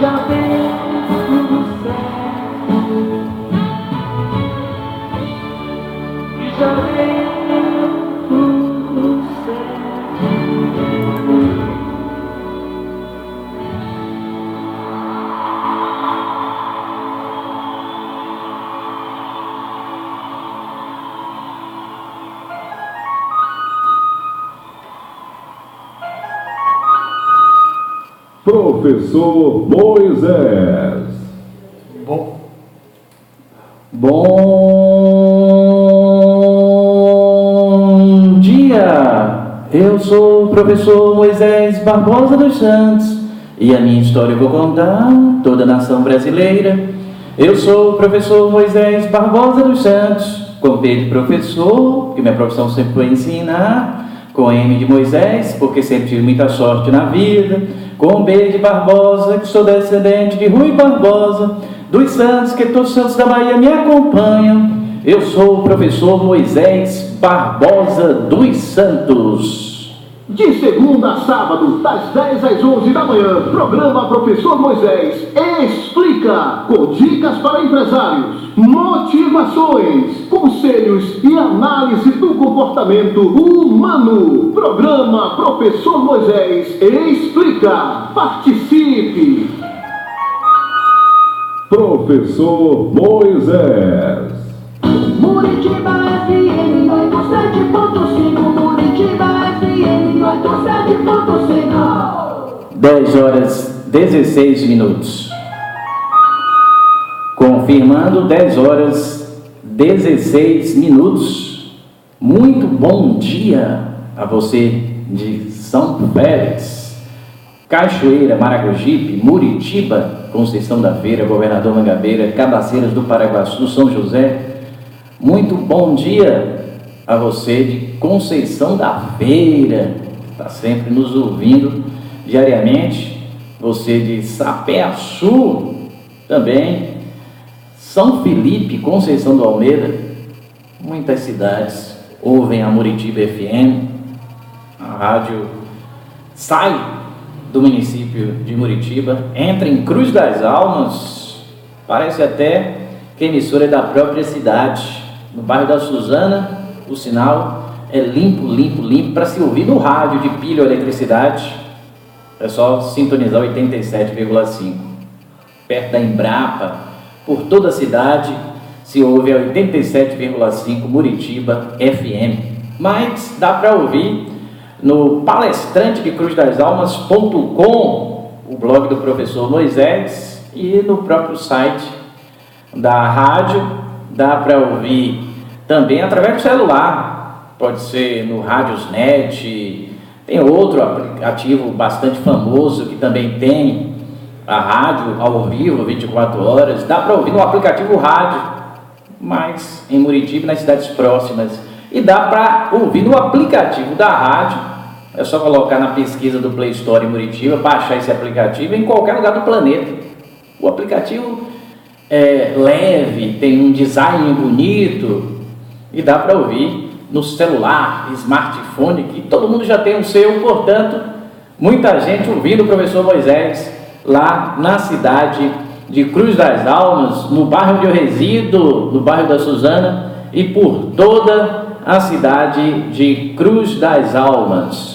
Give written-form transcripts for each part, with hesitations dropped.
já deu tudo certo, já deu tudo certo. Professor Moisés. Bom dia! Eu sou o professor Moisés Barbosa dos Santos e a minha história eu vou contar toda a nação brasileira. Eu sou o professor Moisés Barbosa dos Santos, com P de professor, que minha profissão sempre foi ensinar, com M de Moisés, porque sempre tive muita sorte na vida, com B de Barbosa, que sou descendente de Rui Barbosa, dos Santos, que todos os santos da Bahia me acompanham. Eu sou o professor Moisés Barbosa dos Santos. De segunda a sábado, das 10 às 11 da manhã, programa Professor Moisés Explica, com dicas para empresários, motivações, conselhos e análise do comportamento humano. Programa Professor Moisés Explica. Participe! Professor Moisés. Muritiba FM 87.5, Muritiba FM 87.5. 10 horas 16 minutos. Confirmando, 10 horas 16 minutos. Muito bom dia a você de São Félix, Cachoeira, Maragogipe, Muritiba, Conceição da Feira, Governador Mangabeira, Cabaceiras do Paraguaçu, São José. Muito bom dia a você de Conceição da Feira, que está sempre nos ouvindo diariamente. Você de Sapé-Açu também, São Felipe, Conceição do Almeida. Muitas cidades ouvem a Muritiba FM. A rádio sai do município de Muritiba, entra em Cruz das Almas, parece até que a emissora é da própria cidade. No bairro da Suzana, o sinal é limpo, limpo, limpo, para se ouvir no rádio de pilha ou eletricidade. É só sintonizar 87,5. Perto da Embrapa, por toda a cidade, se ouve a 87,5 Muritiba FM. Mas dá para ouvir no palestrante de cruzdasAlmas.com, o blog do professor Moisés, e no próprio site da rádio. Dá para ouvir também através do celular, pode ser no Radiosnet. Tem outro aplicativo bastante famoso que também tem a rádio ao vivo 24 horas. Dá para ouvir no aplicativo rádio, mas em Muritiba e nas cidades próximas. E dá para ouvir no aplicativo da rádio. É só colocar na pesquisa do Play Store em Muritiba, baixar esse aplicativo em qualquer lugar do planeta. O aplicativo é leve, tem um design bonito e dá para ouvir no celular, smartphone, que todo mundo já tem o seu. Portanto, muita gente ouvindo o professor Moisés lá na cidade de Cruz das Almas, no bairro onde eu resido, no bairro da Suzana, e por toda a cidade de Cruz das Almas.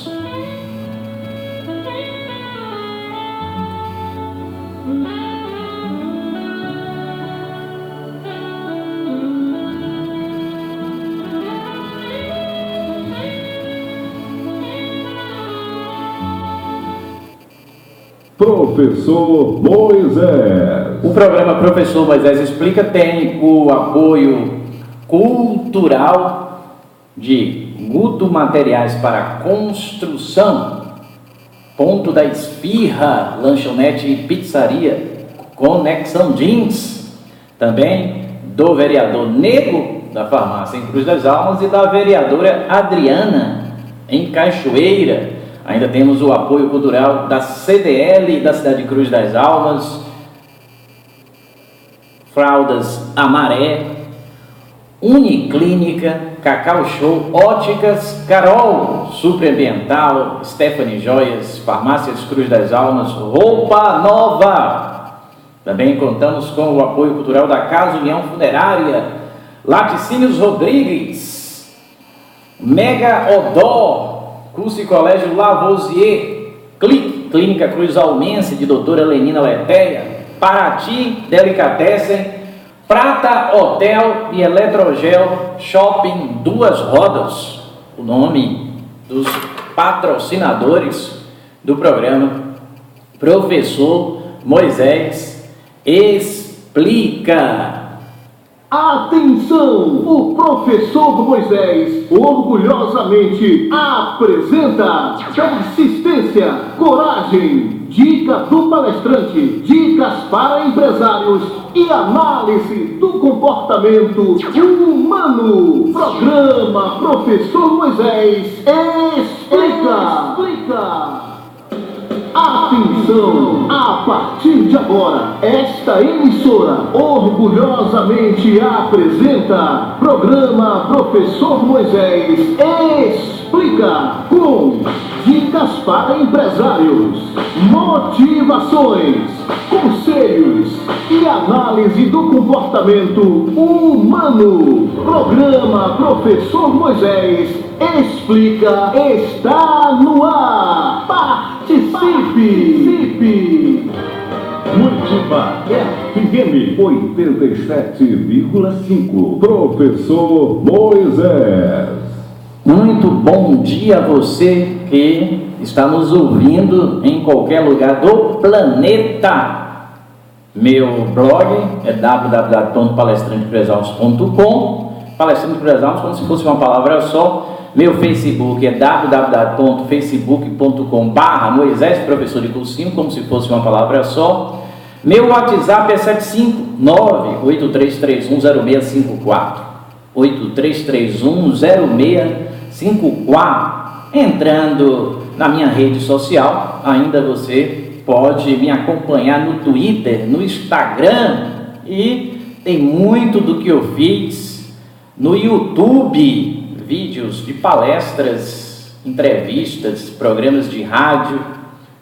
Professor Moisés. O programa Professor Moisés Explica tem o apoio cultural de Guto Materiais para Construção, Ponto da Esfirra, Lanchonete e Pizzaria, Conexão Jeans, também do vereador Nego da Farmácia em Cruz das Almas e da vereadora Adriana em Cachoeira. Ainda temos o apoio cultural da CDL da cidade de Cruz das Almas, Fraldas Amaré, Uniclínica, Cacau Show, Óticas Carol, Superambiental, Stephanie Joias, Farmácias Cruz das Almas, Roupa Nova, Também contamos com o apoio cultural da Casa União Funerária, Laticínios Rodrigues, Mega Odó, Curso e Colégio Lavoisier, Clique, Clínica Cruz Almense, de doutora Lenina Letéia, Paraty Delicatessen, Prata Hotel e Eletrogel Shopping Duas Rodas, o nome dos patrocinadores do programa Professor Moisés Explica. Atenção! O professor Moisés orgulhosamente apresenta persistência, coragem, dica do palestrante, dicas para empresários e análise do comportamento humano. Programa Professor Moisés Explica. Atenção! A partir de agora, esta emissora orgulhosamente apresenta Programa Professor Moisés Explica, com dicas para empresários, motivações, conselhos e análise do comportamento humano. Programa Professor Moisés Explica está no ar. Participe! Motiva FM 87,5. Professor Moisés. Muito bom dia a você que está nos ouvindo em qualquer lugar do planeta. Meu blog é www.palestranteempresários.com. Palestrante Empresários, como se fosse uma palavra só. Meu Facebook é www.facebook.com/Moisés, professor de cursinho, como se fosse uma palavra só. Meu WhatsApp é 759-8331-0654. 8331-0654. Entrando na minha rede social, ainda você pode me acompanhar no Twitter, no Instagram, e tem muito do que eu fiz no YouTube. Vídeos de palestras, entrevistas, programas de rádio,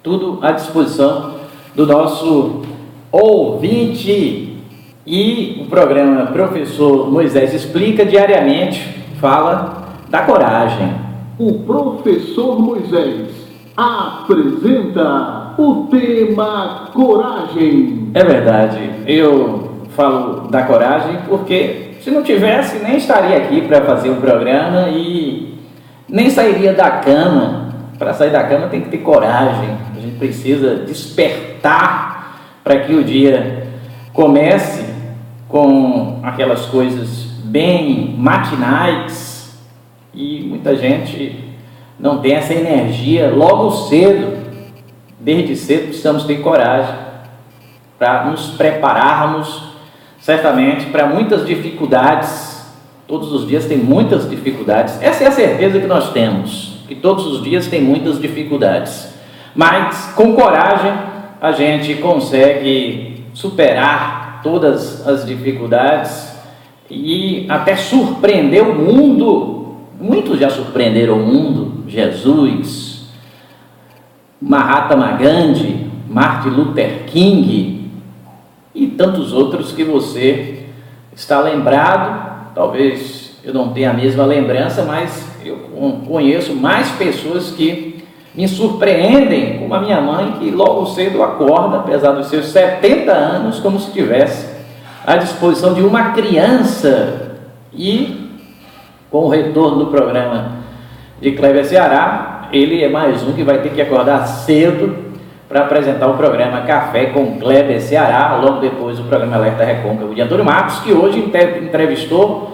tudo à disposição do nosso ouvinte. E o programa Professor Moisés Explica diariamente fala da coragem. O professor Moisés apresenta o tema coragem. É verdade, eu falo da coragem porque se não tivesse, nem estaria aqui para fazer o programa e nem sairia da cama. Para sair da cama tem que ter coragem. A gente precisa despertar para que o dia comece com aquelas coisas bem matinais, e muita gente não tem essa energia logo cedo. Desde cedo precisamos ter coragem para nos prepararmos certamente para muitas dificuldades. Todos os dias tem muitas dificuldades. Essa é a certeza que nós temos, que todos os dias tem muitas dificuldades, mas com coragem a gente consegue superar todas as dificuldades e até surpreender o mundo. Muitos já surpreenderam o mundo: Jesus, Mahatma Gandhi, Martin Luther King e tantos outros que você está lembrado. Talvez eu não tenha a mesma lembrança, mas eu conheço mais pessoas que me surpreendem, como a minha mãe, que logo cedo acorda, apesar dos seus 70 anos, como se estivesse à disposição de uma criança. E com o retorno do programa de Cléber Ceará, ele é mais um que vai ter que acordar cedo para apresentar o programa Café com Cléber Ceará, logo depois o programa Alerta Recôncavo de Antônio Marcos, que hoje entrevistou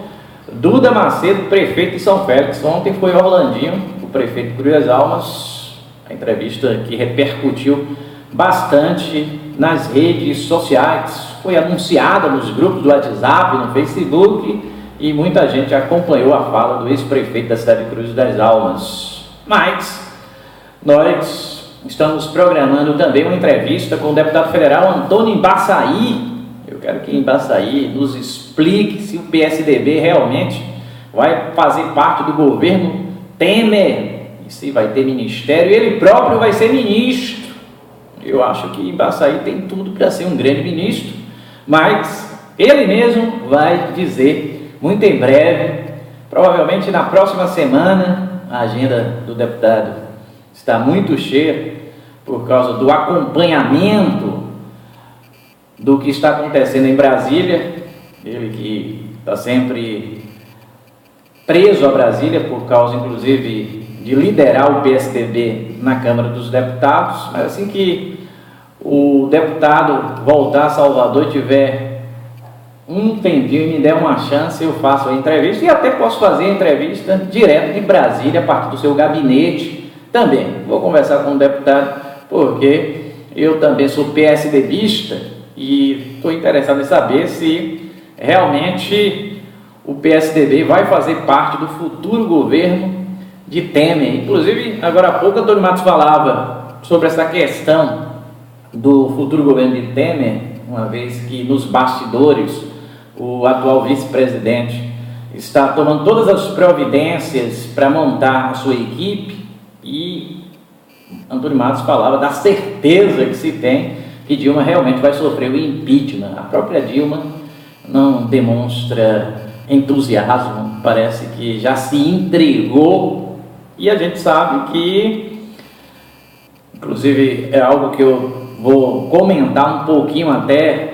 Duda Macedo, prefeito de São Félix. Ontem foi Orlandinho, o prefeito de Cruz das Almas, a entrevista que repercutiu bastante nas redes sociais, foi anunciada nos grupos do WhatsApp, no Facebook, e muita gente acompanhou a fala do ex-prefeito da cidade de Cruz das Almas. Mas nós estamos programando também uma entrevista com o deputado federal Antônio Embaçaí. Eu quero que Embaçaí nos explique se o PSDB realmente vai fazer parte do governo Temer, e se vai ter ministério. Ele próprio vai ser ministro. Eu acho que Embaçaí tem tudo para ser um grande ministro, mas ele mesmo vai dizer muito em breve, provavelmente na próxima semana. A agenda do deputado está muito cheia por causa do acompanhamento do que está acontecendo em Brasília. Ele que está sempre preso a Brasília por causa, inclusive, de liderar o PSDB na Câmara dos Deputados. Mas assim que o deputado voltar a Salvador e tiver um tempinho e me der uma chance, eu faço a entrevista, e até posso fazer a entrevista direto de Brasília, a partir do seu gabinete também. Vou conversar com o deputado, porque eu também sou PSDBista e estou interessado em saber se realmente o PSDB vai fazer parte do futuro governo de Temer. Inclusive, agora há pouco, Antônio Matos falava sobre essa questão do futuro governo de Temer, uma vez que nos bastidores o atual vice-presidente está tomando todas as providências para montar a sua equipe, e Antônio Matos falava da certeza que se tem que Dilma realmente vai sofrer o impeachment. A própria Dilma não demonstra entusiasmo, parece que já se entregou, e a gente sabe que, inclusive, é algo que eu vou comentar um pouquinho até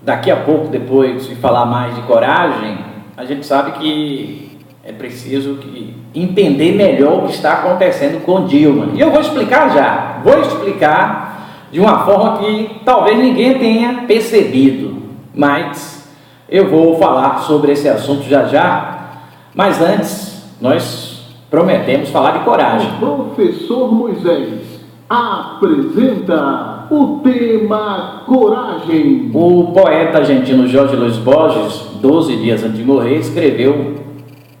daqui a pouco, depois de falar mais de coragem. A gente sabe que é preciso entender melhor o que está acontecendo com Dilma. E eu vou explicar já, vou explicar de uma forma que talvez ninguém tenha percebido, mas eu vou falar sobre esse assunto já já. Mas antes, nós prometemos falar de coragem. O professor Moisés apresenta o tema coragem. O poeta argentino Jorge Luis Borges, 12 dias antes de morrer, escreveu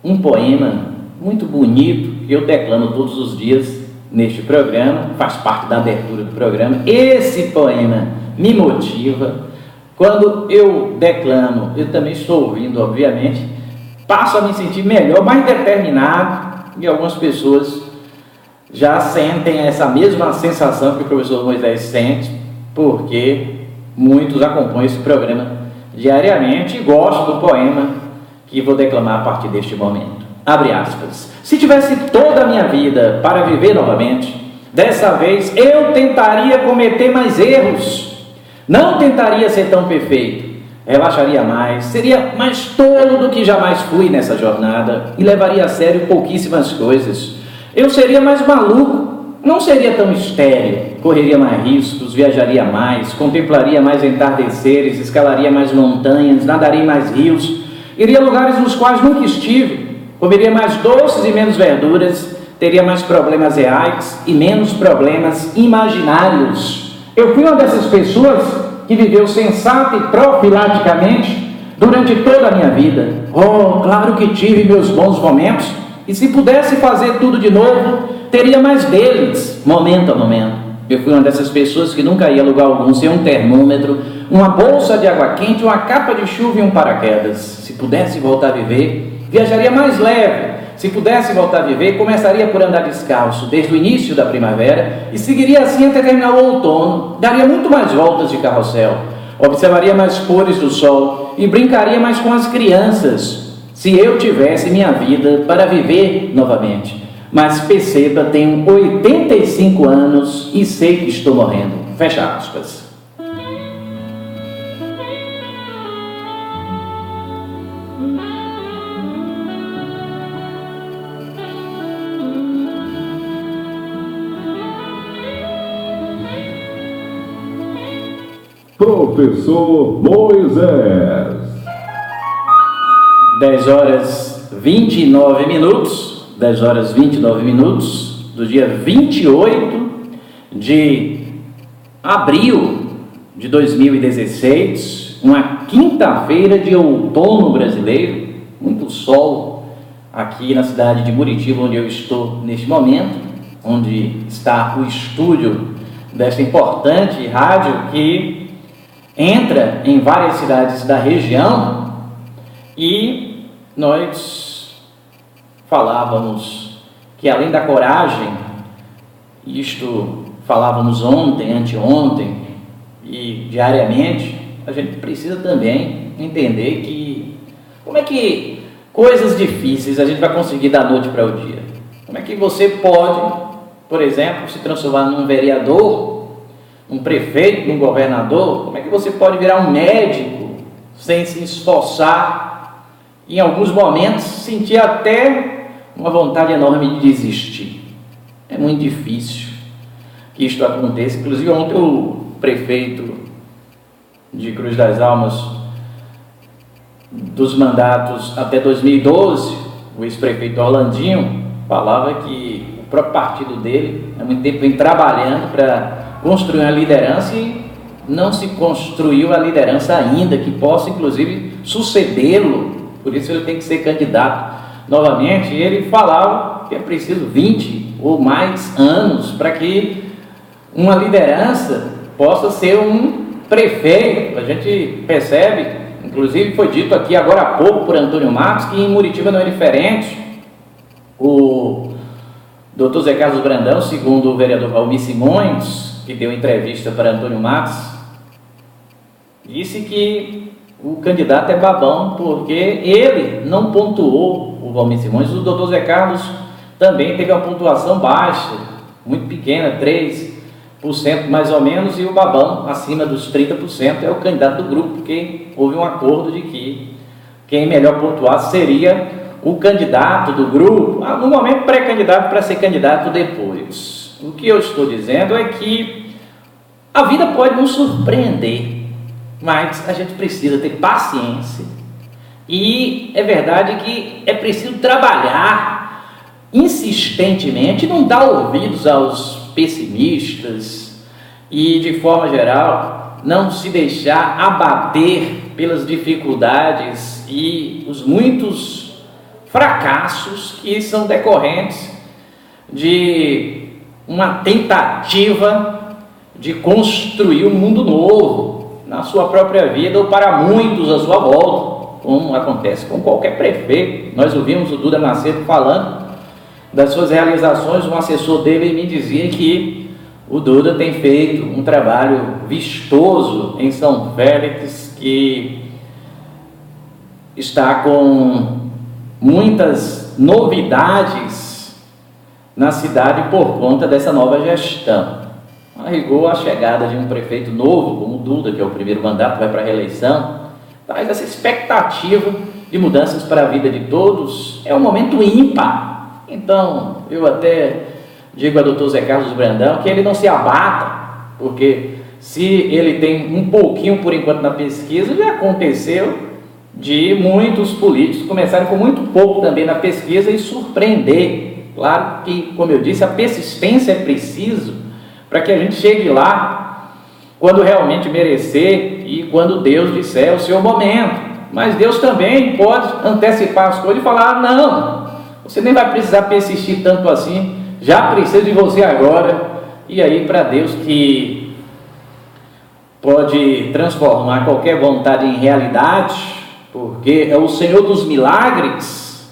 um poema muito bonito que eu declamo todos os dias neste programa, faz parte da abertura do programa. Esse poema me motiva. Quando eu declamo, eu também estou ouvindo, obviamente, passo a me sentir melhor, mais determinado, e algumas pessoas já sentem essa mesma sensação que o professor Moisés sente, porque muitos acompanham esse programa diariamente e gostam do poema que vou declamar a partir deste momento. Abre aspas. Se tivesse toda a minha vida para viver novamente, dessa vez eu tentaria cometer mais erros. Não tentaria ser tão perfeito, relaxaria mais, seria mais tolo do que jamais fui nessa jornada e levaria a sério pouquíssimas coisas. Eu seria mais maluco, não seria tão estéril, correria mais riscos, viajaria mais, contemplaria mais entardeceres, escalaria mais montanhas, nadaria em mais rios, iria a lugares nos quais nunca estive, comeria mais doces e menos verduras, teria mais problemas reais e menos problemas imaginários. Eu fui uma dessas pessoas que viveu sensata e profilaticamente durante toda a minha vida. Oh, claro que tive meus bons momentos, e se pudesse fazer tudo de novo, teria mais deles, momento a momento. Eu fui uma dessas pessoas que nunca ia a lugar algum sem um termômetro, uma bolsa de água quente, uma capa de chuva e um paraquedas. Se pudesse voltar a viver, viajaria mais leve. Se pudesse voltar a viver, começaria por andar descalço desde o início da primavera e seguiria assim até terminar o outono. Daria muito mais voltas de carrossel, observaria mais cores do sol e brincaria mais com as crianças, se eu tivesse minha vida para viver novamente. Mas perceba, tenho 85 anos e sei que estou morrendo. Fecha aspas. Professor Moisés. 10 horas 29 minutos, 10 horas 29 minutos do dia 28 de abril de 2016, uma quinta-feira de outono brasileiro, muito sol aqui na cidade de Muritiba, onde eu estou neste momento, onde está o estúdio desta importante rádio que entra em várias cidades da região. E nós falávamos que, além da coragem, isto falávamos ontem, anteontem e diariamente, a gente precisa também entender que como é que coisas difíceis a gente vai conseguir da noite para o dia. Como é que você pode, por exemplo, se transformar num vereador, um prefeito, num governador? Como é que você pode virar um médico sem se esforçar, em alguns momentos sentir até uma vontade enorme de desistir? É muito difícil que isto aconteça. Inclusive ontem o prefeito de Cruz das Almas, dos mandatos até 2012, o ex-prefeito Orlandinho, falava que o próprio partido dele há muito tempo vem trabalhando para construir uma liderança e não se construiu a liderança ainda que possa inclusive sucedê-lo. Por isso ele tem que ser candidato novamente. E ele falava que é preciso 20 ou mais anos para que uma liderança possa ser um prefeito. A gente percebe, inclusive foi dito aqui agora há pouco por Antônio Marcos, que em Muritiba não é diferente. O Dr. Zé Carlos Brandão, segundo o vereador Valmir Simões, que deu entrevista para Antônio Marcos, disse que o candidato é babão, porque ele não pontuou, o Valmir Simões. O Dr. Zé Carlos também teve uma pontuação baixa, muito pequena, 3% mais ou menos, e o babão, acima dos 30%, é o candidato do grupo, porque houve um acordo de que quem melhor pontuasse seria o candidato do grupo, no momento pré-candidato, para ser candidato depois. O que eu estou dizendo é que a vida pode nos surpreender, mas a gente precisa ter paciência, e é verdade que é preciso trabalhar insistentemente, não dar ouvidos aos pessimistas e, de forma geral, não se deixar abater pelas dificuldades e os muitos fracassos que são decorrentes de uma tentativa de construir um mundo novo na sua própria vida ou para muitos à sua volta, como acontece com qualquer prefeito. Nós ouvimos o Duda Macedo falando das suas realizações. Um assessor dele me dizia que o Duda tem feito um trabalho vistoso em São Félix, que está com muitas novidades na cidade por conta dessa nova gestão. A rigor, a chegada de um prefeito novo, como o Duda, que é o primeiro mandato, vai para a reeleição, traz essa expectativa de mudanças para a vida de todos. É um momento ímpar. Então, eu até digo a doutor Zé Carlos Brandão que ele não se abata, porque se ele tem um pouquinho por enquanto na pesquisa, já aconteceu de muitos políticos começarem com muito pouco também na pesquisa e surpreender. Claro que, como eu disse, a persistência é preciso para que a gente chegue lá quando realmente merecer e quando Deus disser o seu momento. Mas Deus também pode antecipar as coisas e falar: não, você nem vai precisar persistir tanto assim, já preciso de você agora. E aí, para Deus, que pode transformar qualquer vontade em realidade, porque é o Senhor dos milagres,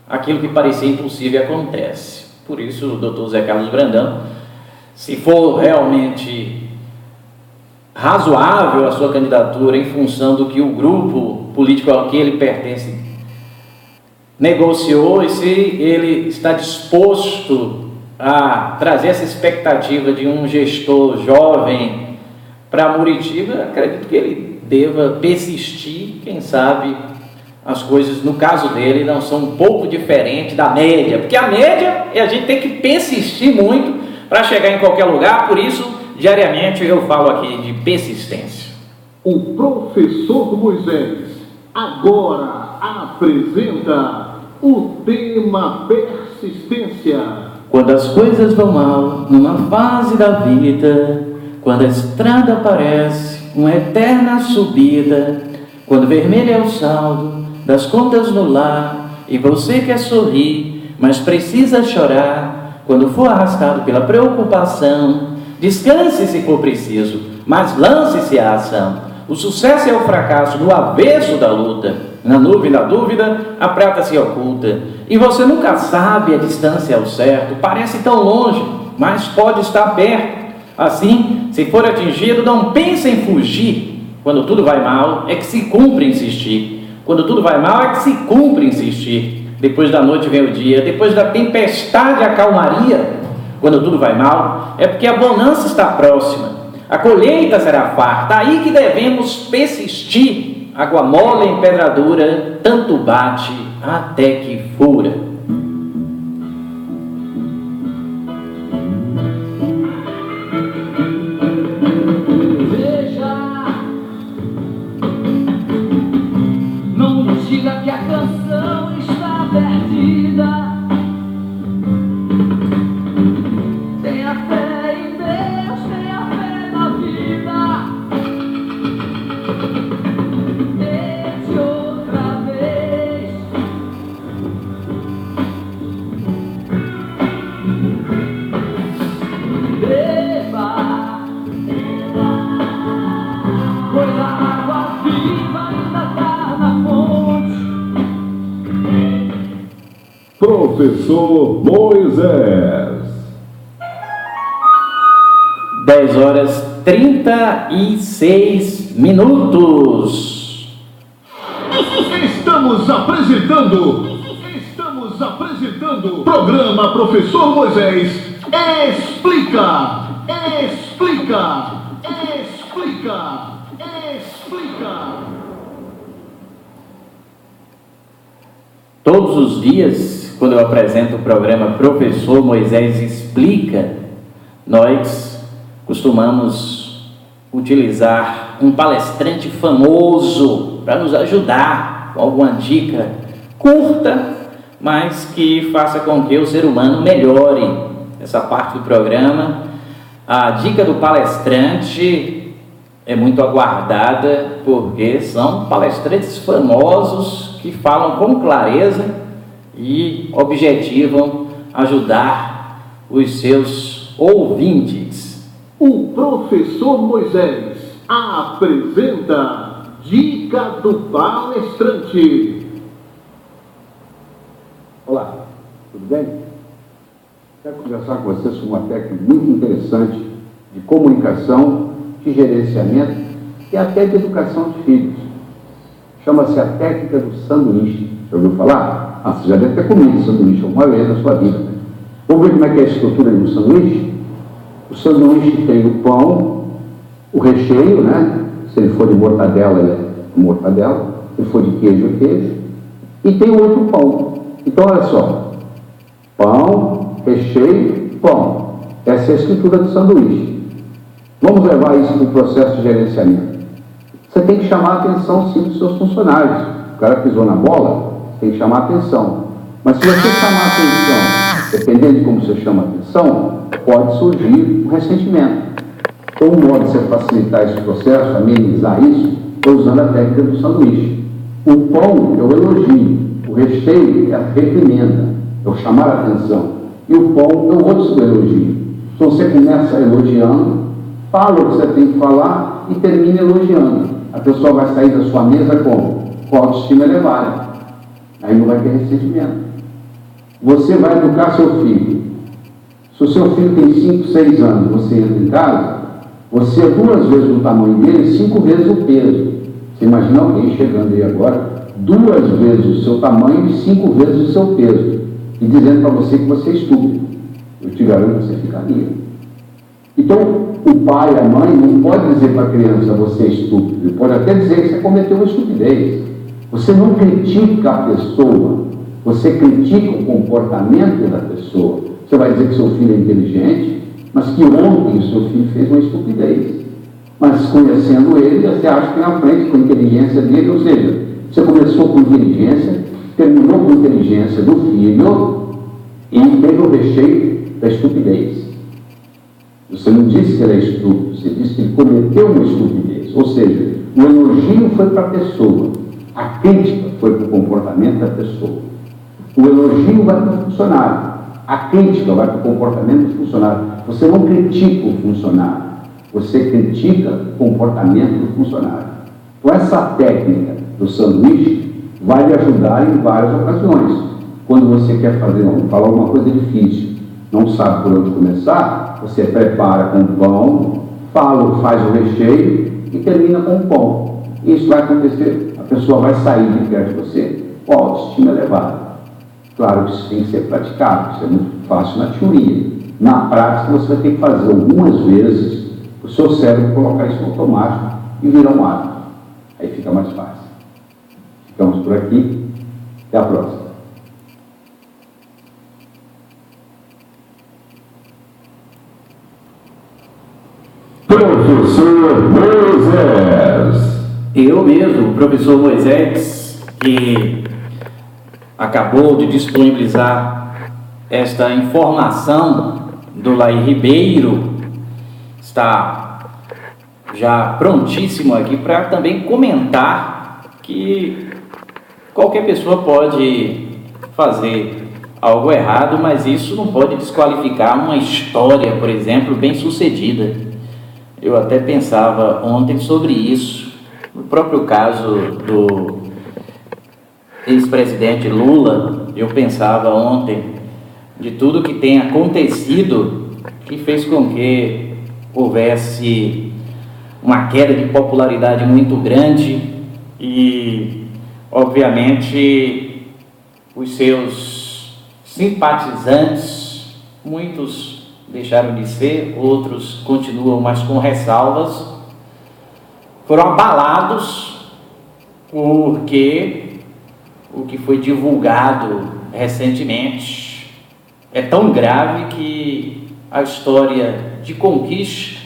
aquilo que parecia impossível acontece. Por isso, o doutor Zé Carlos Brandão, se for realmente razoável a sua candidatura em função do que o grupo político ao que ele pertence negociou, e se ele está disposto a trazer essa expectativa de um gestor jovem para Muritiba, acredito que ele deva persistir. Quem sabe as coisas, no caso dele, não são um pouco diferentes da média, porque a média é a gente tem que persistir muito para chegar em qualquer lugar. Por isso, diariamente eu falo aqui de persistência. O professor Moisés agora apresenta o tema persistência. Quando as coisas vão mal numa fase da vida, quando a estrada parece uma eterna subida, quando vermelho é o saldo das contas no lar e você quer sorrir, mas precisa chorar, quando for arrastado pela preocupação, descanse se for preciso, mas lance-se à ação. O sucesso é o fracasso no avesso da luta. Na nuvem da dúvida, a prata se oculta, e você nunca sabe a distância ao certo. Parece tão longe, mas pode estar perto. Assim, se for atingido, não pense em fugir. Quando tudo vai mal, é que se cumpre insistir. Quando tudo vai mal, é que se cumpre insistir. Depois da noite vem o dia, depois da tempestade a calmaria. Quando tudo vai mal, é porque a bonança está próxima. A colheita será farta, aí que devemos persistir. Água mole em pedra dura, tanto bate até que fura. Veja, não me diga que a canção está perdida. Tenha fé em Deus, tenha fé na vida. Tente outra vez. Beba, pois a água viva ainda está na fonte. Professor Moisés. 10 horas 36 minutos. Estamos apresentando programa Professor Moisés Explica. Todos os dias, quando eu apresento o programa Professor Moisés Explica, nós costumamos utilizar um palestrante famoso para nos ajudar com alguma dica curta, mas que faça com que o ser humano melhore. Essa parte do programa, a dica do palestrante é muito aguardada, porque são palestrantes famosos que falam com clareza e objetivam ajudar os seus ouvintes. O Professor Moisés apresenta Dica do Palestrante. Olá, tudo bem? Quero conversar com vocês sobre uma técnica muito interessante de comunicação, de gerenciamento e até de educação de filhos. Chama-se a técnica do sanduíche. Já ouviu falar? Você já deve ter comido sanduíche alguma vez na sua vida. Vamos ver como é que é a estrutura do sanduíche? O sanduíche tem o pão, o recheio, né? Se ele for de mortadela, ele é mortadela. Se ele for de queijo, é queijo. E tem o outro pão. Então, olha só. Pão, recheio, pão. Essa é a estrutura do sanduíche. Vamos levar isso para o processo de gerenciamento. Você tem que chamar a atenção, sim, dos seus funcionários. O cara pisou na bola, tem que chamar a atenção. Mas se você chamar a atenção, dependendo de como você chama a atenção, pode surgir um ressentimento. Então, um modo de você facilitar esse processo, amenizar isso, é usando a técnica do sanduíche. O pão é o elogio, o recheio é a reprimenda, é o chamar a atenção. E o pão é o outro elogio. Então, você começa elogiando, fala o que você tem que falar e termina elogiando. A pessoa vai sair da sua mesa como? Com a autoestima elevada. Aí não vai ter ressentimento. Você vai educar seu filho. Se o seu filho tem 5, 6 anos, você entra em casa, você é 2 vezes o tamanho dele e 5 vezes o peso. Você imagina alguém chegando aí agora, 2 vezes o seu tamanho e 5 vezes o seu peso, e dizendo para você que você é estúpido. Eu te garanto que você ficaria. Então, o pai, a mãe, não pode dizer para a criança, você é estúpido. Ele pode até dizer que você cometeu uma estupidez. Você não critica a pessoa, você critica o comportamento da pessoa. Você vai dizer que seu filho é inteligente, mas que ontem o seu filho fez uma estupidez. Mas conhecendo ele, você acha que na frente, com a inteligência dele, ou seja, você começou com inteligência, terminou com inteligência do filho e teve o recheio da estupidez. Você não disse que ele é estúpido, você disse que ele cometeu uma estupidez. Ou seja, o elogio foi para a pessoa, a crítica foi para o comportamento da pessoa. O elogio vai para o funcionário, a crítica vai para o comportamento do funcionário. Você não critica o funcionário, você critica o comportamento do funcionário. Então, essa técnica do sanduíche vai lhe ajudar em várias ocasiões. Quando você quer falar alguma coisa difícil, não sabe por onde começar, Você prepara com pão, faz o recheio e termina com o pão. Isso vai acontecer, a pessoa vai sair de perto de você com a autoestima elevada. Claro que isso tem que ser praticado, isso é muito fácil na teoria. Na prática, você vai ter que fazer algumas vezes o seu cérebro colocar isso no automático e virar um hábito. Aí fica mais fácil. Ficamos por aqui. Até a próxima. Professor Moisés. Eu mesmo, professor Moisés, que acabou de disponibilizar esta informação do Laí Ribeiro, está já prontíssimo aqui para também comentar que qualquer pessoa pode fazer algo errado, mas isso não pode desqualificar uma história, por exemplo, bem sucedida. Eu até pensava ontem sobre isso, no próprio caso do ex-presidente Lula. Eu pensava ontem de tudo que tem acontecido que fez com que houvesse uma queda de popularidade muito grande e, obviamente, os seus simpatizantes, muitos deixaram de ser, outros continuam, mas com ressalvas, foram abalados porque o que foi divulgado recentemente é tão grave que a história de conquista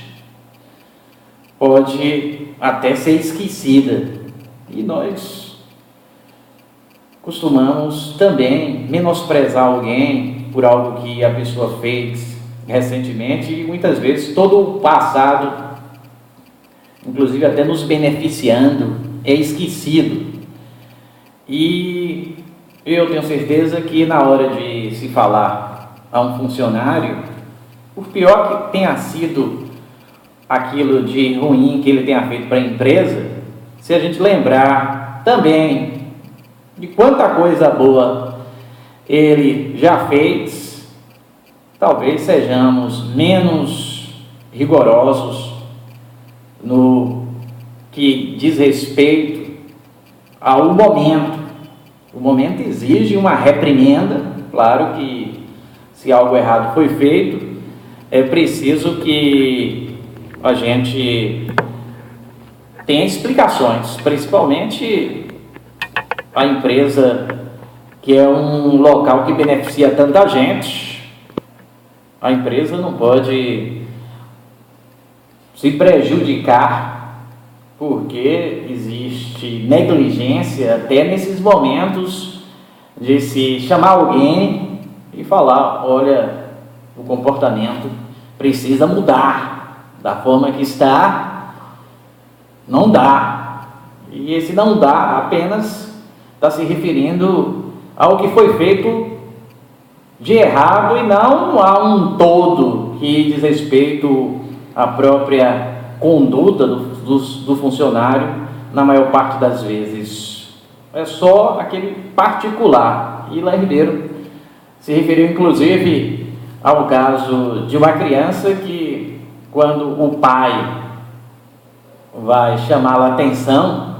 pode até ser esquecida. E nós costumamos também menosprezar alguém por algo que a pessoa fez recentemente e muitas vezes todo o passado, inclusive até nos beneficiando, é esquecido. E eu tenho certeza que na hora de se falar a um funcionário, por pior que tenha sido aquilo de ruim que ele tenha feito para a empresa, se a gente lembrar também de quanta coisa boa ele já fez, talvez sejamos menos rigorosos no que diz respeito ao momento. O momento exige uma reprimenda. Claro que se algo errado foi feito, é preciso que a gente tenha explicações, principalmente a empresa, que é um local que beneficia tanta gente. A empresa não pode se prejudicar porque existe negligência até nesses momentos de se chamar alguém e falar: olha, o comportamento precisa mudar, da forma que está, não dá. E esse não dá apenas está se referindo ao que foi feito de errado e não a um todo que diz respeito à própria conduta do funcionário, na maior parte das vezes. É só aquele particular. E Laí Ribeiro se referiu inclusive ao caso de uma criança que, quando o pai vai chamá-la a atenção,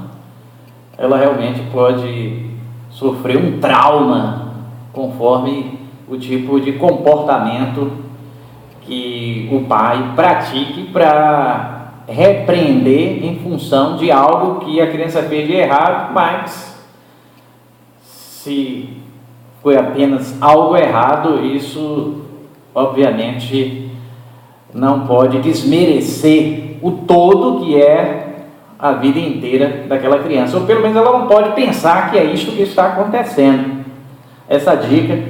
ela realmente pode sofrer um trauma conforme o tipo de comportamento que o pai pratique para repreender em função de algo que a criança fez de errado, mas se foi apenas algo errado, isso obviamente não pode desmerecer o todo que é a vida inteira daquela criança, ou pelo menos ela não pode pensar que é isso que está acontecendo. Essa dica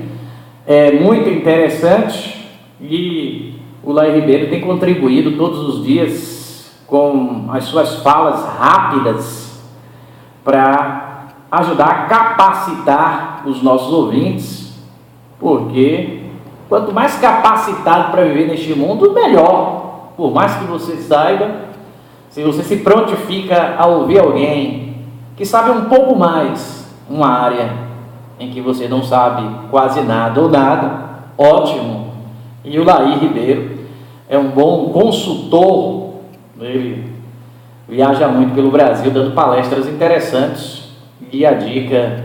é muito interessante e o Laí Ribeiro tem contribuído todos os dias com as suas falas rápidas para ajudar a capacitar os nossos ouvintes, porque quanto mais capacitado para viver neste mundo, melhor. Por mais que você saiba, se você se prontifica a ouvir alguém que sabe um pouco mais uma área em que você não sabe quase nada ou nada, ótimo. E o Laí Ribeiro é um bom consultor, ele viaja muito pelo Brasil dando palestras interessantes, e a dica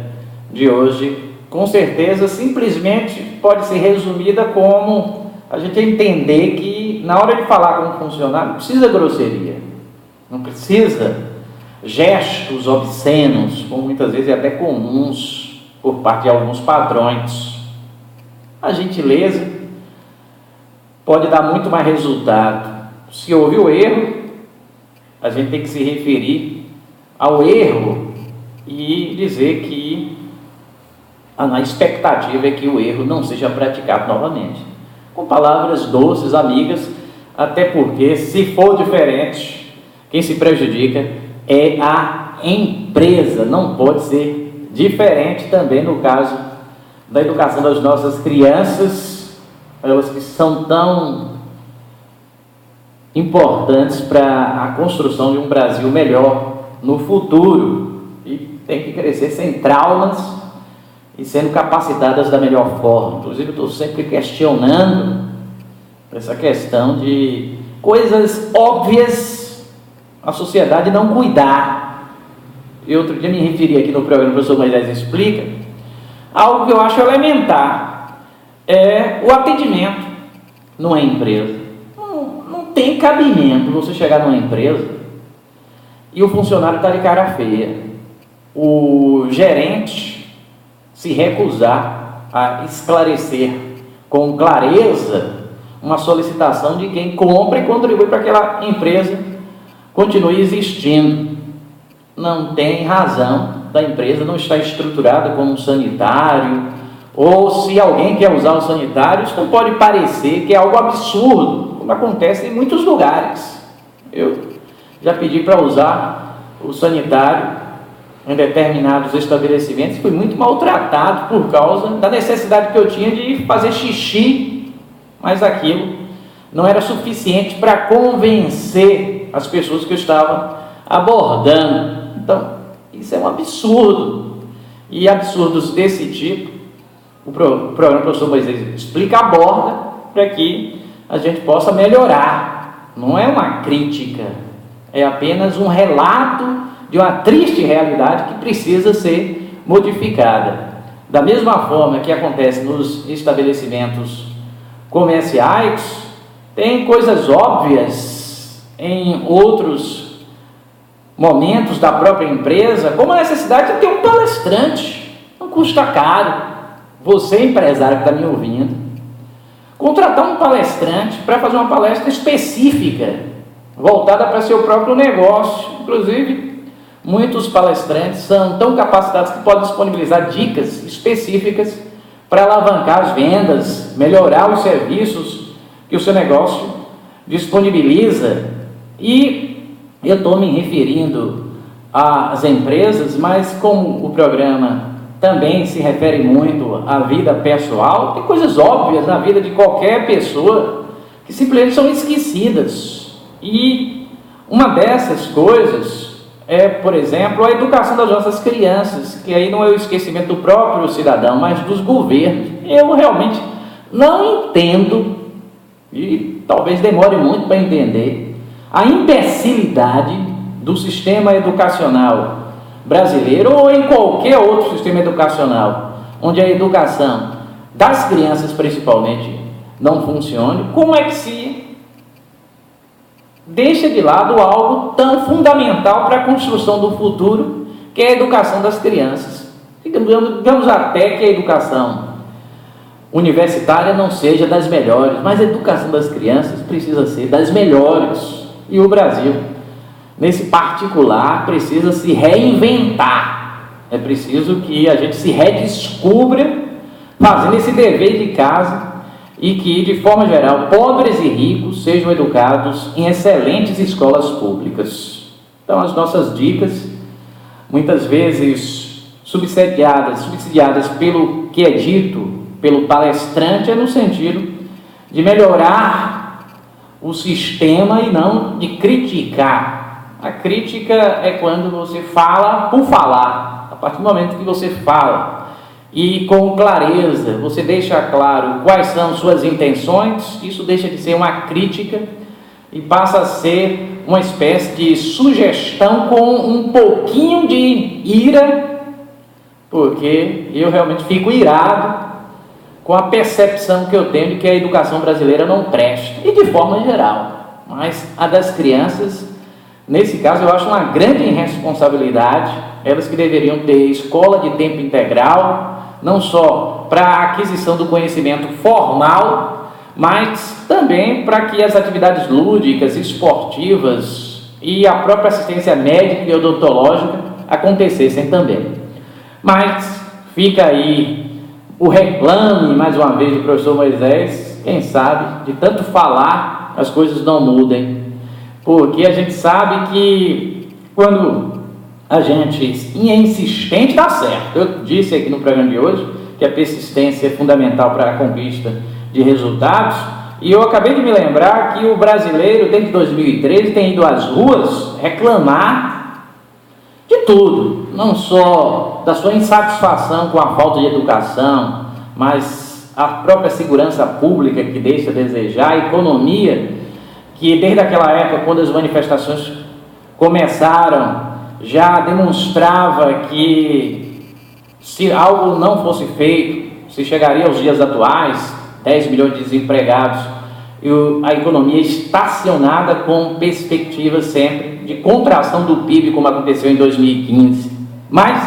de hoje, com certeza, simplesmente pode ser resumida como a gente entender que na hora de falar com um funcionário não precisa grosseria, não precisa gestos obscenos, como muitas vezes é até comuns por parte de alguns padrões. A gentileza pode dar muito mais resultado. Se houve o erro, a gente tem que se referir ao erro e dizer que a expectativa é que o erro não seja praticado novamente. Com palavras doces, amigas, até porque, se for diferente, quem se prejudica é a empresa. Não pode ser diferente também no caso da educação das nossas crianças, elas que são tão importantes para a construção de um Brasil melhor no futuro, e tem que crescer sem traumas e sendo capacitadas da melhor forma. Inclusive, eu estou sempre questionando essa questão de coisas óbvias a sociedade não cuidar. E outro dia me referi aqui no programa do professor Moisés Explica, algo que eu acho elementar, é o atendimento numa empresa. Não tem cabimento você chegar numa empresa e o funcionário está de cara feia, o gerente se recusar a esclarecer com clareza uma solicitação de quem compra e contribui para que aquela empresa continue existindo. Não tem razão da empresa não estar estruturada como um sanitário, ou se alguém quer usar os sanitários, não pode parecer que é algo absurdo, como acontece em muitos lugares. Eu já pedi para usar o sanitário em determinados estabelecimentos, fui muito maltratado por causa da necessidade que eu tinha de fazer xixi, mas aquilo não era suficiente para convencer as pessoas que eu estava abordando. Então, isso é um absurdo, e absurdos desse tipo o programa Professor Moisés Explica aborda para que a gente possa melhorar. Não é uma crítica, é apenas um relato de uma triste realidade que precisa ser modificada. Da mesma forma que acontece nos estabelecimentos comerciais, tem coisas óbvias em outros momentos da própria empresa, como a necessidade de ter um palestrante. Não custa caro. Você, empresário que está me ouvindo, contratar um palestrante para fazer uma palestra específica, voltada para seu próprio negócio. Inclusive, muitos palestrantes são tão capacitados que podem disponibilizar dicas específicas para alavancar as vendas, melhorar os serviços que o seu negócio disponibiliza. E eu estou me referindo às empresas, mas como o programa também se refere muito à vida pessoal, tem coisas óbvias na vida de qualquer pessoa que simplesmente são esquecidas. E uma dessas coisas é, por exemplo, a educação das nossas crianças, que aí não é o esquecimento do próprio cidadão, mas dos governos. Eu realmente não entendo, e talvez demore muito para entender, a imbecilidade do sistema educacional brasileiro ou em qualquer outro sistema educacional, onde a educação das crianças principalmente não funcione. Como é que se deixa de lado algo tão fundamental para a construção do futuro, que é a educação das crianças? Digamos até que a educação universitária não seja das melhores, mas a educação das crianças precisa ser das melhores. E o Brasil, nesse particular, precisa se reinventar. É preciso que a gente se redescubra fazendo esse dever de casa, e que, de forma geral, pobres e ricos sejam educados em excelentes escolas públicas. Então, as nossas dicas, muitas vezes subsidiadas pelo que é dito pelo palestrante, é no sentido de melhorar o sistema e não de criticar. A crítica é quando você fala por falar. A partir do momento que você fala e com clareza você deixa claro quais são suas intenções, isso deixa de ser uma crítica e passa a ser uma espécie de sugestão com um pouquinho de ira, porque eu realmente fico irado com a percepção que eu tenho de que a educação brasileira não presta, e de forma geral, mas a das crianças, nesse caso eu acho uma grande irresponsabilidade, elas que deveriam ter escola de tempo integral, não só para a aquisição do conhecimento formal, mas também para que as atividades lúdicas, esportivas e a própria assistência médica e odontológica acontecessem também. Mas fica aí o reclame, mais uma vez, do professor Moisés, quem sabe, de tanto falar, as coisas não mudem, porque a gente sabe que quando a gente é insistente, dá certo. Eu disse aqui no programa de hoje que a persistência é fundamental para a conquista de resultados, e eu acabei de me lembrar que o brasileiro, desde 2013, tem ido às ruas reclamar de tudo, não só da sua insatisfação com a falta de educação, mas a própria segurança pública que deixa a desejar, a economia, que desde aquela época, quando as manifestações começaram, já demonstrava que se algo não fosse feito, se chegaria aos dias atuais, 10 milhões de desempregados, e a economia estacionada com perspectivas sempre de contração do PIB, como aconteceu em 2015. Mas,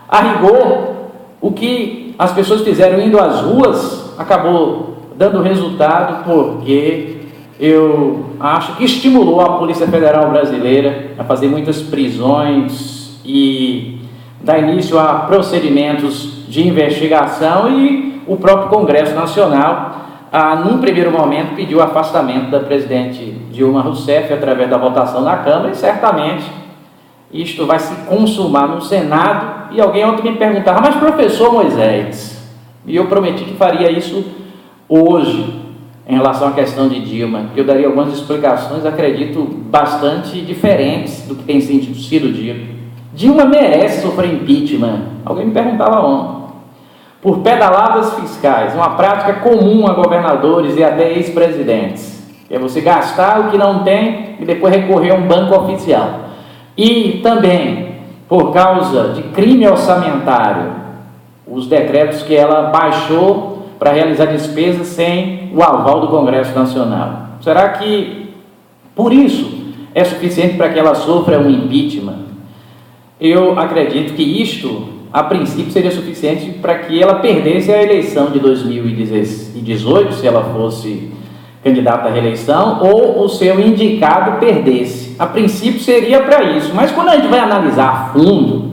a rigor, o que as pessoas fizeram indo às ruas acabou dando resultado, porque eu acho que estimulou a Polícia Federal Brasileira a fazer muitas prisões e dar início a procedimentos de investigação, e o próprio Congresso Nacional, num primeiro momento, pediu o afastamento da presidente Dilma Rousseff através da votação na Câmara, e certamente isto vai se consumar no Senado. E alguém ontem me perguntava, mas professor Moisés, e eu prometi que faria isso hoje, em relação à questão de Dilma. Eu daria algumas explicações, acredito, bastante diferentes do que tem sido dito. Dilma merece sofrer impeachment. Alguém me perguntava ontem. Por pedaladas fiscais, uma prática comum a governadores e até ex-presidentes. É você gastar o que não tem e depois recorrer a um banco oficial. E também, por causa de crime orçamentário, os decretos que ela baixou para realizar despesas sem o aval do Congresso Nacional. Será que, por isso, é suficiente para que ela sofra um impeachment? Eu acredito que isto, a princípio, seria suficiente para que ela perdesse a eleição de 2018, se ela fosse candidata à reeleição, ou o seu indicado perdesse. A princípio seria para isso, mas quando a gente vai analisar a fundo,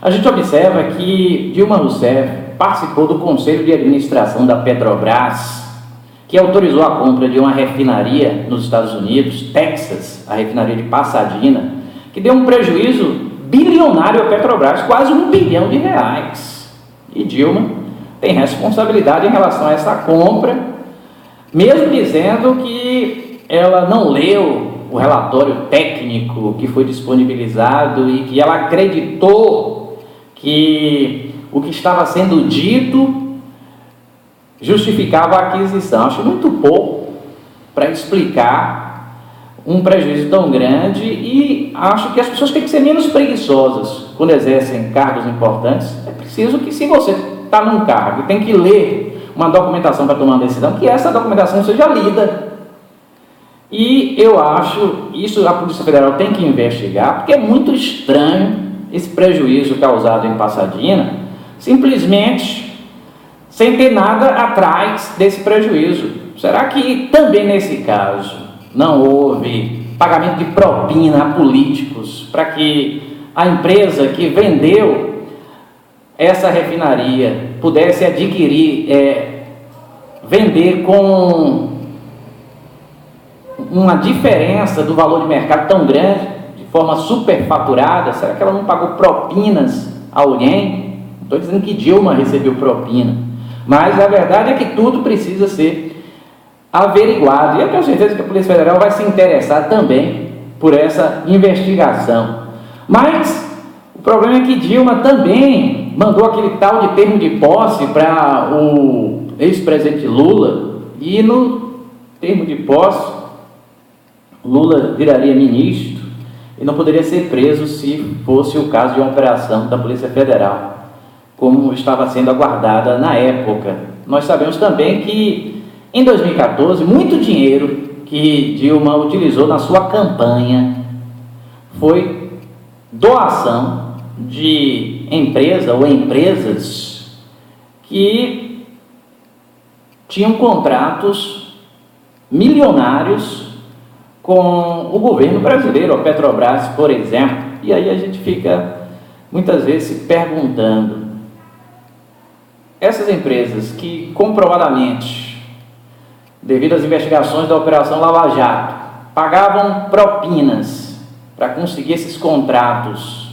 a gente observa que Dilma Rousseff participou do Conselho de Administração da Petrobras, que autorizou a compra de uma refinaria nos Estados Unidos, Texas, a refinaria de Pasadena, que deu um prejuízo bilionário à Petrobras, quase R$1 bilhão. E Dilma tem responsabilidade em relação a essa compra, mesmo dizendo que ela não leu o relatório técnico que foi disponibilizado e que ela acreditou que o que estava sendo dito justificava a aquisição. Acho muito pouco para explicar um prejuízo tão grande, e acho que as pessoas têm que ser menos preguiçosas quando exercem cargos importantes. É preciso que, se você está num cargo e tem que ler uma documentação para tomar uma decisão, que essa documentação seja lida. E eu acho, isso a Polícia Federal tem que investigar, porque é muito estranho esse prejuízo causado em Pasadena, simplesmente sem ter nada atrás desse prejuízo. Será que também nesse caso não houve pagamento de propina a políticos para que a empresa que vendeu essa refinaria pudesse adquirir, vender com uma diferença do valor de mercado tão grande, de forma superfaturada? Será que ela não pagou propinas a alguém? Não estou dizendo que Dilma recebeu propina, mas a verdade é que tudo precisa ser averiguado, e eu tenho certeza que a Polícia Federal vai se interessar também por essa investigação. Mas o problema é que Dilma também mandou aquele tal de termo de posse para o ex-presidente Lula, e no termo de posse, Lula viraria ministro e não poderia ser preso se fosse o caso de uma operação da Polícia Federal, como estava sendo aguardada na época. Nós sabemos também que, em 2014, muito dinheiro que Dilma utilizou na sua campanha foi doação de empresa ou empresas que tinham contratos milionários com o governo brasileiro, a Petrobras, por exemplo. E aí a gente fica muitas vezes se perguntando, essas empresas que comprovadamente, devido às investigações da Operação Lava Jato, pagavam propinas para conseguir esses contratos,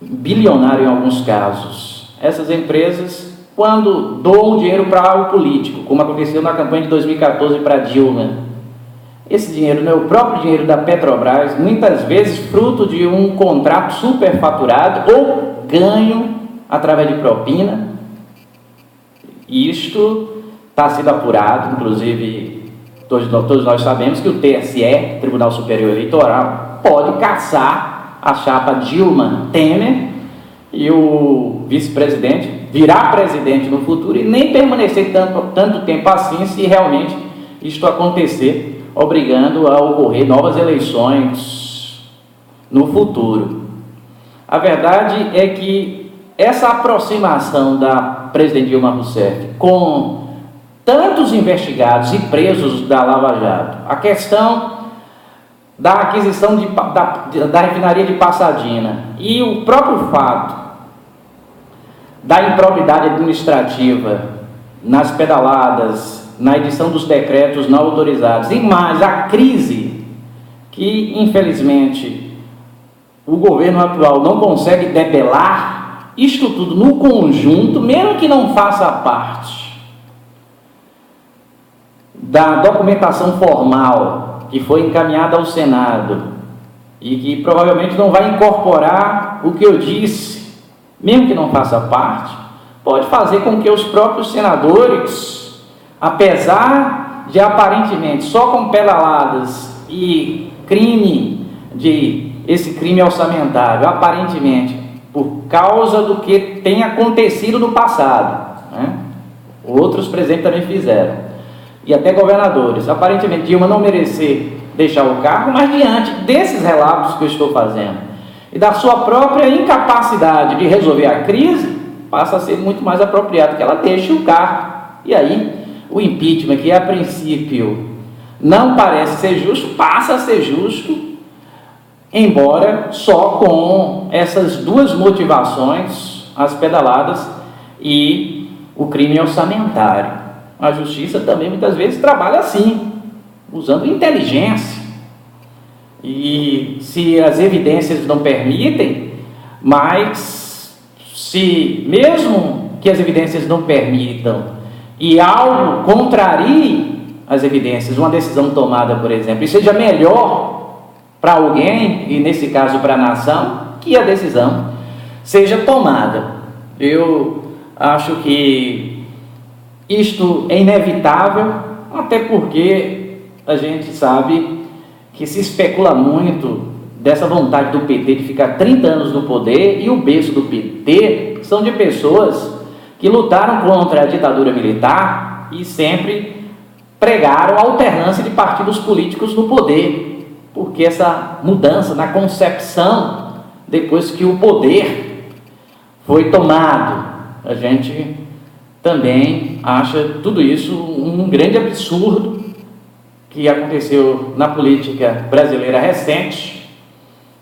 bilionário em alguns casos, essas empresas, quando doam dinheiro para o político, como aconteceu na campanha de 2014 para Dilma, esse dinheiro não é o próprio dinheiro da Petrobras, muitas vezes fruto de um contrato superfaturado ou ganho através de propina. Isto está sendo apurado, inclusive todos nós sabemos que o TSE, Tribunal Superior Eleitoral, pode caçar a chapa Dilma Temer e o vice-presidente virar presidente no futuro e nem permanecer tanto tempo assim, se realmente isto acontecer, obrigando a ocorrer novas eleições no futuro. A verdade é que essa aproximação da presidente Dilma Rousseff com tantos investigados e presos da Lava Jato, a questão da aquisição da refinaria de Passadina e o próprio fato da improbidade administrativa nas pedaladas, na edição dos decretos não autorizados, e mais a crise que, infelizmente, o governo atual não consegue debelar, isto tudo no conjunto, mesmo que não faça parte da documentação formal que foi encaminhada ao Senado e que provavelmente não vai incorporar o que eu disse, mesmo que não faça parte, pode fazer com que os próprios senadores, apesar de aparentemente só com pedaladas e esse crime orçamentário, aparentemente por causa do que tem acontecido no passado, né? Outros presidentes também fizeram, e até governadores, aparentemente Dilma não merecer deixar o cargo, mas diante desses relatos que eu estou fazendo e da sua própria incapacidade de resolver a crise, passa a ser muito mais apropriado que ela deixe o cargo. E aí o impeachment, que a princípio não parece ser justo, passa a ser justo, embora só com essas duas motivações, as pedaladas e o crime orçamentário. A justiça também muitas vezes trabalha assim, usando inteligência. E se as evidências não permitem, mas se mesmo que as evidências não permitam e algo contrarie as evidências, uma decisão tomada, por exemplo, e seja melhor para alguém, e nesse caso para a nação, que a decisão seja tomada. Eu acho que isto é inevitável, até porque a gente sabe que se especula muito dessa vontade do PT de ficar 30 anos no poder, e o berço do PT são de pessoas que lutaram contra a ditadura militar e sempre pregaram a alternância de partidos políticos no poder, porque essa mudança na concepção, depois que o poder foi tomado, a gente também acha tudo isso um grande absurdo que aconteceu na política brasileira recente,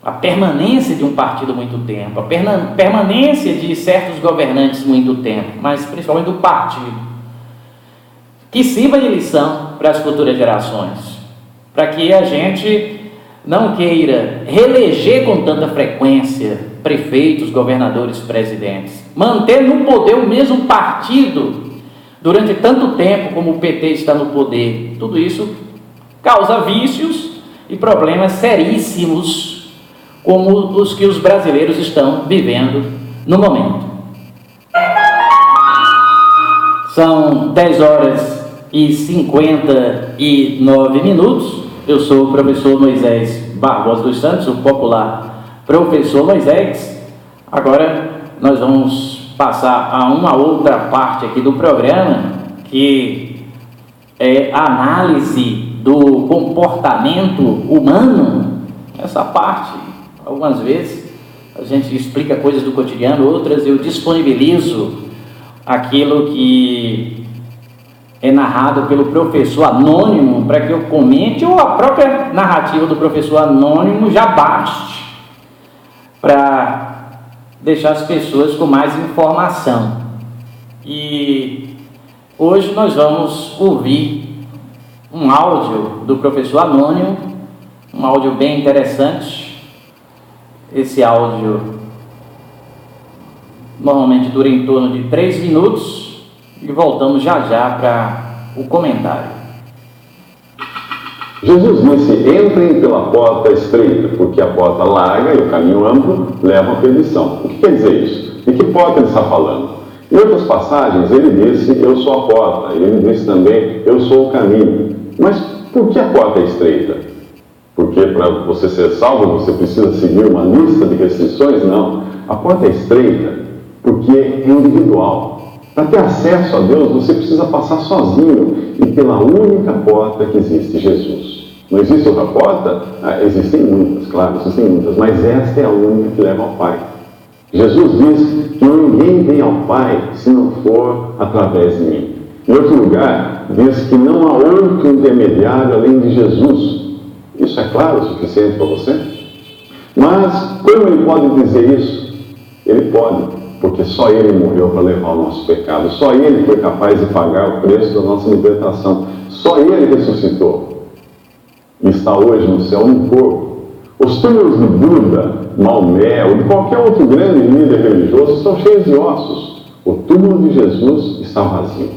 a permanência de um partido muito tempo, a permanência de certos governantes muito tempo, mas principalmente do partido, que sirva de lição para as futuras gerações, para que a gente não queira reeleger com tanta frequência prefeitos, governadores, presidentes, manter no poder o mesmo partido durante tanto tempo como o PT está no poder. Tudo isso causa vícios e problemas seríssimos, como os que os brasileiros estão vivendo no momento. São 10 horas e 59 minutos. Eu sou o professor Moisés Barbosa dos Santos, o popular professor Moisés. Agora nós vamos passar a uma outra parte aqui do programa, que é a análise do comportamento humano. Essa parte, algumas vezes, a gente explica coisas do cotidiano, outras eu disponibilizo aquilo que é narrado pelo professor anônimo para que eu comente, ou a própria narrativa do professor anônimo já baste para deixar as pessoas com mais informação. E hoje nós vamos ouvir um áudio do professor anônimo, um áudio bem interessante. Esse áudio normalmente dura em torno de 3 minutos e voltamos já para o comentário. Jesus disse: entrem pela porta estreita, porque a porta larga e o caminho amplo levam à perdição. O que quer dizer isso? De que porta ele está falando? Em outras passagens ele disse: eu sou a porta. E ele disse também: eu sou o caminho. Mas por que a porta é estreita? Porque para você ser salvo você precisa seguir uma lista de restrições? Não. A porta é estreita porque é individual. Para ter acesso a Deus, você precisa passar sozinho e pela única porta que existe, Jesus. Não existe outra porta? Existem muitas, claro, existem muitas, mas esta é a única que leva ao Pai. Jesus diz que ninguém vem ao Pai se não for através de mim. Em outro lugar, diz que não há outro intermediário além de Jesus. Isso é claro o suficiente para você? Mas como ele pode dizer isso? Ele pode. Porque só Ele morreu para levar o nosso pecado. Só Ele foi capaz de pagar o preço da nossa libertação. Só Ele ressuscitou. E está hoje no céu num corpo. Os túmulos de Buda, Maomé ou de qualquer outro grande líder religioso estão cheios de ossos. O túmulo de Jesus está vazio.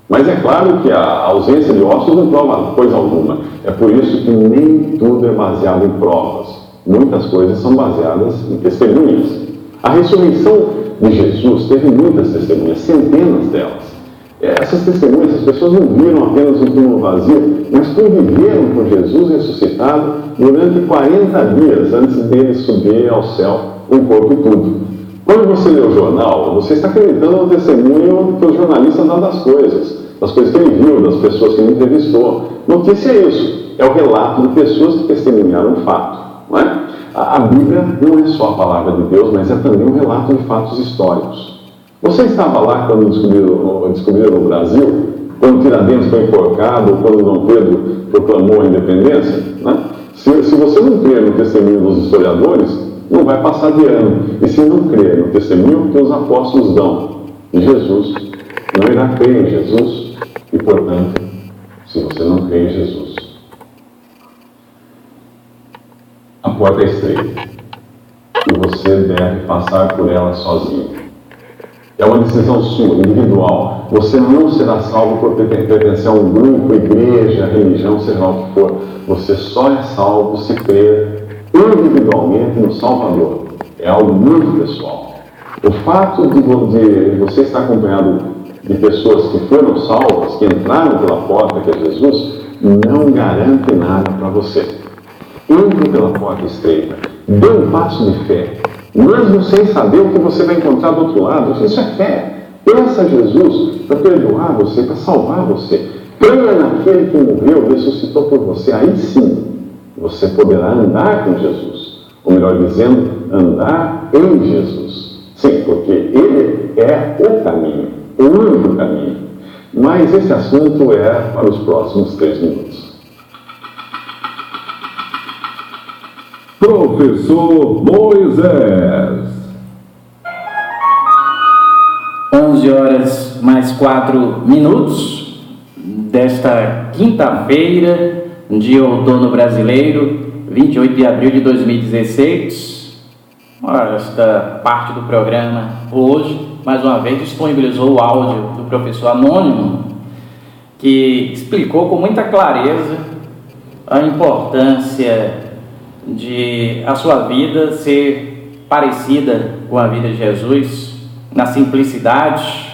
Mas é claro que a ausência de ossos não prova coisa alguma. É por isso que nem tudo é baseado em provas. Muitas coisas são baseadas em testemunhas. A ressurreição de Jesus teve muitas testemunhas, centenas delas. Essas testemunhas, as pessoas não viram apenas um túmulo vazio, mas conviveram com Jesus ressuscitado durante 40 dias antes dele subir ao céu com o corpo e tudo. Quando você lê o jornal, você está acreditando no testemunho que o jornalista dá das coisas que ele viu, das pessoas que ele entrevistou. Notícia é isso, é o relato de pessoas que testemunharam o fato, não é? A Bíblia não é só a palavra de Deus, mas é também um relato de fatos históricos. Você estava lá quando descobriram no Brasil, quando Tiradentes foi enforcado, ou quando Dom Pedro proclamou a independência? Né? Se você não crer no testemunho dos historiadores, não vai passar de ano. E se não crer no testemunho que os apóstolos dão de Jesus, não irá crer em Jesus. E, portanto, se você não crê em Jesus, a porta é estreita e você deve passar por ela sozinho. É uma decisão sua, individual. Você não será salvo por pertencer a um grupo, igreja, religião, seja lá o que for. Você só é salvo se crer individualmente no Salvador. É algo muito pessoal. O fato de você estar acompanhado de pessoas que foram salvas, que entraram pela porta que é Jesus, não garante nada para você. Entre pela porta estreita, dê um passo de fé, mesmo sem saber o que você vai encontrar do outro lado. Isso é fé. Peça a Jesus para perdoar você, para salvar você. Creia naquele que morreu, ressuscitou por você. Aí sim, você poderá andar com Jesus. Ou melhor dizendo, andar em Jesus. Sim, porque Ele é o caminho, o único caminho. Mas esse assunto é para os próximos 3 minutos. Professor Moisés. 11 horas mais 4 minutos desta quinta-feira de outono brasileiro, 28 de abril de 2016. Esta parte do programa hoje, mais uma vez, disponibilizou o áudio do professor anônimo, que explicou com muita clareza a importância de a sua vida ser parecida com a vida de Jesus, na simplicidade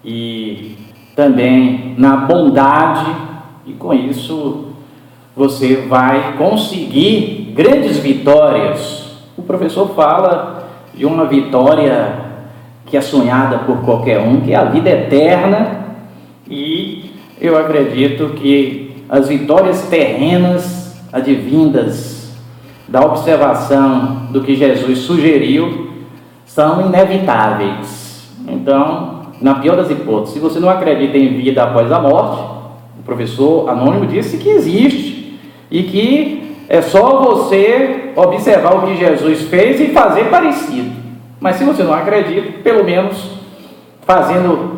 e também na bondade, e com isso você vai conseguir grandes vitórias. O professor fala de uma vitória que é sonhada por qualquer um, que é a vida eterna, e eu acredito que as vitórias terrenas advindas da observação do que Jesus sugeriu são inevitáveis. Então, na pior das hipóteses, se você não acredita em vida após a morte, o professor Anônimo disse que existe e que é só você observar o que Jesus fez e fazer parecido. Mas se você não acredita, pelo menos fazendo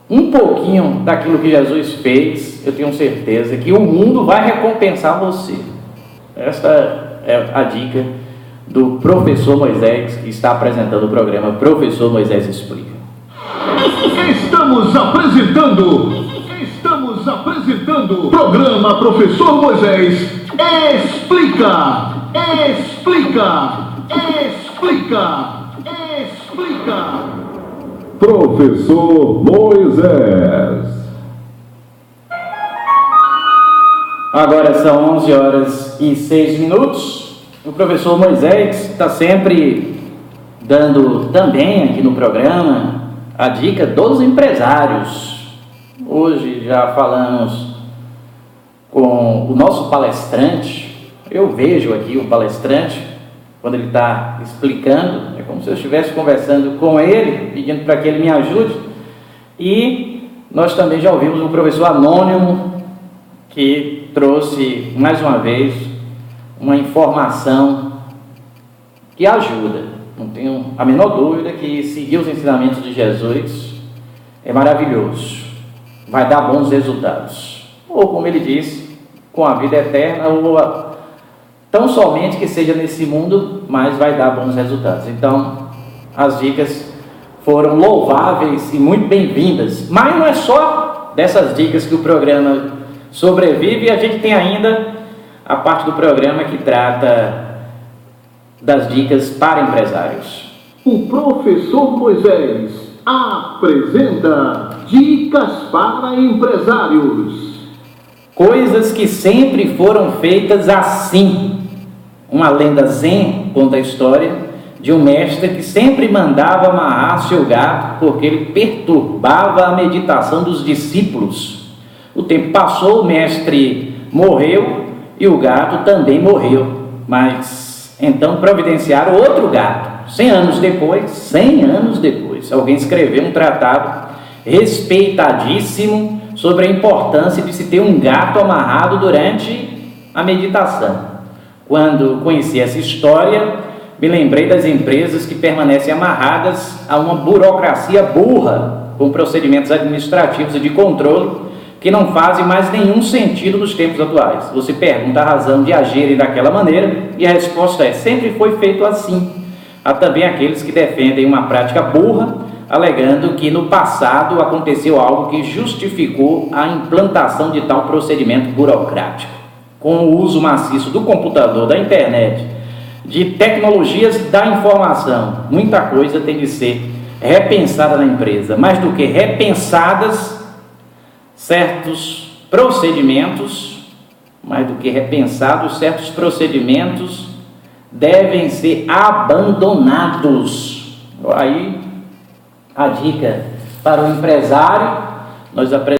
um pouquinho daquilo que Jesus fez, eu tenho certeza que o mundo vai recompensar você. Esta é a dica do professor Moisés, que está apresentando o programa Professor Moisés Explica. Estamos apresentando o programa Professor Moisés Explica. Professor Moisés. Agora são 11 horas e 6 minutos. O professor Moisés está sempre dando também aqui no programa a dica dos empresários. Hoje já falamos com o nosso palestrante. Eu vejo aqui o palestrante, quando ele está explicando, é como se eu estivesse conversando com ele, pedindo para que ele me ajude. E nós também já ouvimos um professor Anônimo, que trouxe, mais uma vez, uma informação que ajuda. Não tenho a menor dúvida que seguir os ensinamentos de Jesus é maravilhoso, vai dar bons resultados. Ou, como ele disse, com a vida eterna, ou tão somente que seja nesse mundo, mas vai dar bons resultados. Então, as dicas foram louváveis e muito bem-vindas. Mas não é só dessas dicas que o programa sobrevive, a gente tem ainda a parte do programa que trata das dicas para empresários. O professor Moisés apresenta dicas para empresários. Coisas que sempre foram feitas assim. Uma lenda zen conta a história de um mestre que sempre mandava amarrar seu gato porque ele perturbava a meditação dos discípulos. O tempo passou, o mestre morreu e o gato também morreu. Mas então providenciaram outro gato. 100 anos depois, alguém escreveu um tratado respeitadíssimo sobre a importância de se ter um gato amarrado durante a meditação. Quando conheci essa história, me lembrei das empresas que permanecem amarradas a uma burocracia burra, com procedimentos administrativos e de controle que não fazem mais nenhum sentido nos tempos atuais. Você pergunta a razão de agirem daquela maneira e a resposta é: sempre foi feito assim. Há também aqueles que defendem uma prática burra, alegando que no passado aconteceu algo que justificou a implantação de tal procedimento burocrático. Com o uso maciço do computador, da internet, de tecnologias da informação, muita coisa tem de ser repensada na empresa. Mais do que repensados certos procedimentos devem ser abandonados. Aí a dica para o empresário, nós aprendemos